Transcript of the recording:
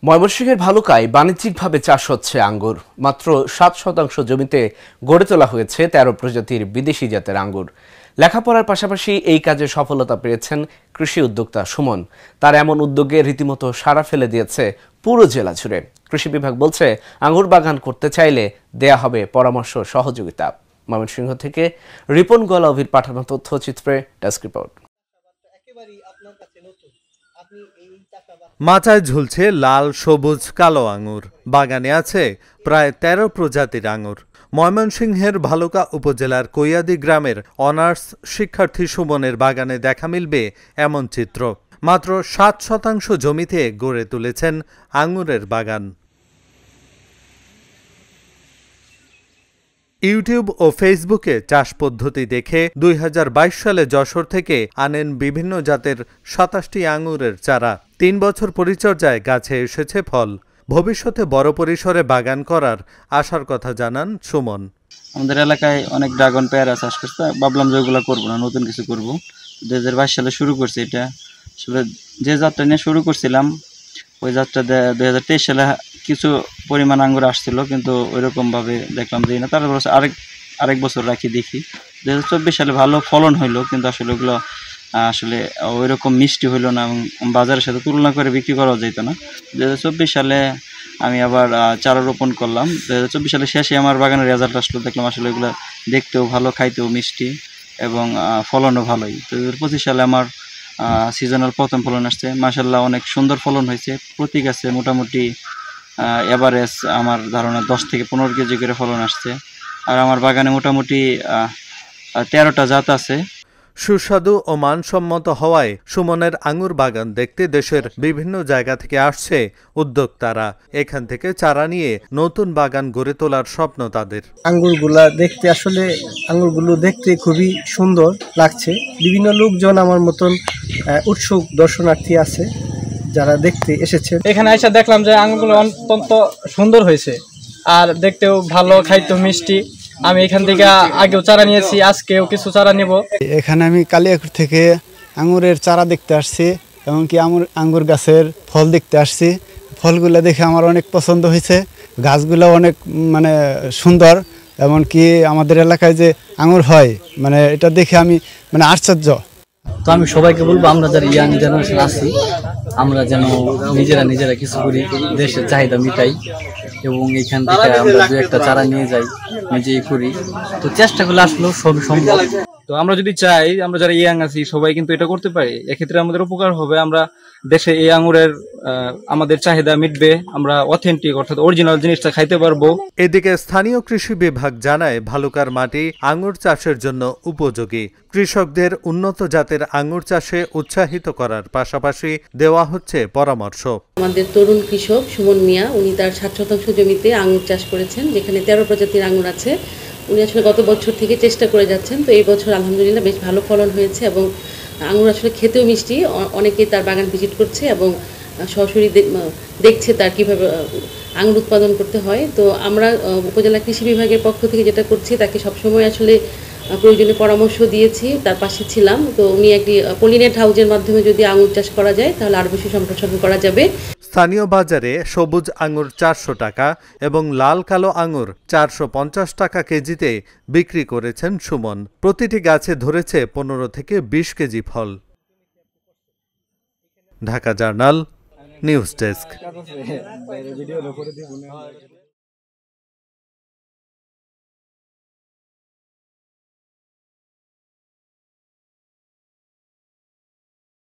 ময়মনসিংহের ভালুকায় বাণিজ্যিকভাবে চাষ হচ্ছে আঙ্গুর। মাত্র ৭% জমিতে গড়ে তোলা হয়েছে ১৩ প্রজাতির বিদেশি জাতের আঙ্গুর। লেখাপড়ার পাশাপাশি এই কাজে সফলতা পেয়েছেন কৃষি উদ্যোক্তা সুমন। তার এমন উদ্যোগে রীতিমতো সাড়া ফেলে দিয়েছে পুরো জেলা জুড়ে। কৃষি বিভাগ বলছে, আঙ্গুর বাগান করতে চাইলে দেয়া হবে পরামর্শ সহযোগিতা। ময়মনসিংহ থেকে রিপন গলাভির পাঠানো তথ্যচিত্রে ডেস্ক রিপোর্ট। মাচায় ঝুলছে লাল, সবুজ, কালো আঙুর। বাগানে আছে প্রায় ১৩ প্রজাতির আঙুর। ময়মনসিংহের ভালুকা উপজেলার কৈয়াদি গ্রামের অনার্স শিক্ষার্থী সুমনের বাগানে দেখা মিলবে এমন চিত্র। মাত্র ৭% জমিতে গড়ে তুলেছেন আঙুরের বাগান। ইউটিউব ও ফেসবুকে চাষ পদ্ধতি দেখে ২০২২ সালে যশোর থেকে আনেন বিভিন্ন জাতের ২৭টি আঙুরের চারা। ৩ বছর পরিচর্যায় গাছে এসেছে ফল। ভবিষ্যতে বড় পরিসরে বাগান করার আশার কথা জানান সুমন। আমাদের এলাকায় অনেক ড্রাগন পেয়ারা চাষ করতে, ভাবলাম যে ওগুলো করবো না, নতুন কিছু করব। ২০২২ সালে শুরু করছি। এটা আসলে যে যাত্রা নিয়ে শুরু করছিলাম, ওই যাত্রা ২০২৩ সালে কিছু পরিমাণ আঙ্গুর আসছিল, কিন্তু ওইরকমভাবে দেখলাম যে না। তারপর আরেক বছর রাখি, দেখি ২০২৪ সালে ভালো ফলন হইলো, কিন্তু আসলে ওগুলো আসলে ওইরকম মিষ্টি হইলো না এবং বাজারের সাথে তুলনা করে বিক্রি করা যেত না। ২০২৪ সালে আমি আবার চারা রোপণ করলাম। ২০২৪ সালে শেষে আমার বাগানের রেজাল্ট আসলো, দেখলাম আসলে এগুলো দেখতেও ভালো, খাইতেও মিষ্টি এবং ফলনও ভালোই। ২০২৫ সালে আমার সিজনাল প্রথম ফলন আসছে। মাশাআল্লাহ অনেক সুন্দর ফলন হয়েছে। প্রতি গাছে মোটামুটি এভারেজ আমার ধারণা ১০ থেকে ১৫ কেজি করে ফলন আসছে। আর আমার বাগানে মোটামুটি ১৩টা জাত আছে। সুস্বাদু ও মানসম্মত হওয়ায় সুমনের আঙুর বাগান দেখতে দেশের বিভিন্ন জায়গা থেকে আসছে উদ্যোক্তারা। এখান থেকে চারা নিয়ে নতুন বাগান গড়ে তোলার স্বপ্ন তাদের। আঙ্গুরগুলো দেখতে খুবই সুন্দর লাগছে। বিভিন্ন লোকজন আমার মতন উৎসুক দর্শনার্থী আছে যারা দেখতে এসেছে। এখানে এসে দেখলাম যে আঙ্গুরগুলো অত্যন্ত সুন্দর হয়েছে, আর দেখতেও ভালো, খাইতেও মিষ্টি। আমি এখান থেকে আগেও চারা নিয়েছি, আজকেও কিছু চারা নিব। এখানে আমি কালিয়াকুর থেকে আঙুরের চারা দেখতে আসছি, এমনকি আঙ্গুর গাছের ফল দেখতে আসছি। ফলগুলো দেখে আমার অনেক পছন্দ হয়েছে। গাছগুলো অনেক সুন্দর, এমনকি আমাদের এলাকায় যে আঙুর হয় এটা দেখে আমি আশ্চর্য। তো আমি সবাইকে বলবো, আমরা যারা ইয়াং জেনারেশন আছি, আমরা যেন নিজেরা কিছু করি, দেশের চাহিদা মিটাই এবং এখান থেকে আমরা দু একটা চারা নিয়ে যাই, নিজেই করি। তো চেষ্টা করলে আসলেও সব সম্ভব। তো আমরা যদি চাই, আমরা যারা ইয়াং আছি সবাই কিন্তু এটা করতে পারি। এক্ষেত্রে আমাদের উপকার হবে। আমরা দেশে এই আঙুরের আমাদের চাহিদা মিটবে, আমরা অথেন্টিক অর্থাৎ অরিজিনাল জিনিসটা খাইতে পারবো। এদিকে স্থানীয় কৃষি বিভাগ জানায়, ভালুকার মাটি আঙুর চাষের জন্য উপযোগী। কৃষকদের উন্নত জাতের আঙুর চাষে উৎসাহিত করার পাশাপাশি দেওয়া হচ্ছে পরামর্শ। আমাদের তরুণ কৃষক সুমন মিয়া, উনি তার ৬০% জমিতে আঙুর চাষ করেছেন, যেখানে ১৩ প্রজাতির আঙুর আছে। উনি আসলে গত বছর থেকে চেষ্টা করে যাচ্ছেন। তো এই বছর আলহামদুলিল্লাহ বেশ ভালো ফলন হয়েছে এবং আঙুর আসলে খেতেও মিষ্টি। অনেকেই তার বাগান ভিজিট করছে এবং সরাসরি দেখছে তার কীভাবে আঙুর উৎপাদন করতে হয়। তো আমরা উপজেলা কৃষি বিভাগের পক্ষ থেকে যেটা করছি, তাকে সবসময় আসলে প্রয়োজনীয় পরামর্শ দিয়েছি, তার পাশে ছিলাম। তো উনি একটি পলিনেট হাউজের মাধ্যমে যদি আঙুর চাষ করা যায়, তাহলে আরও বেশি সম্প্রসারণ করা যাবে। স্থানীয় বাজারে সবুজ আঙুর ৪০০ টাকা এবং লাল কালো আঙুর ৪৫০ টাকা কেজিতে বিক্রি করেছেন সুমন। প্রতিটি গাছে ধরেছে ১৫ থেকে ২০ কেজি ফল। Dhaka Journal, news desk.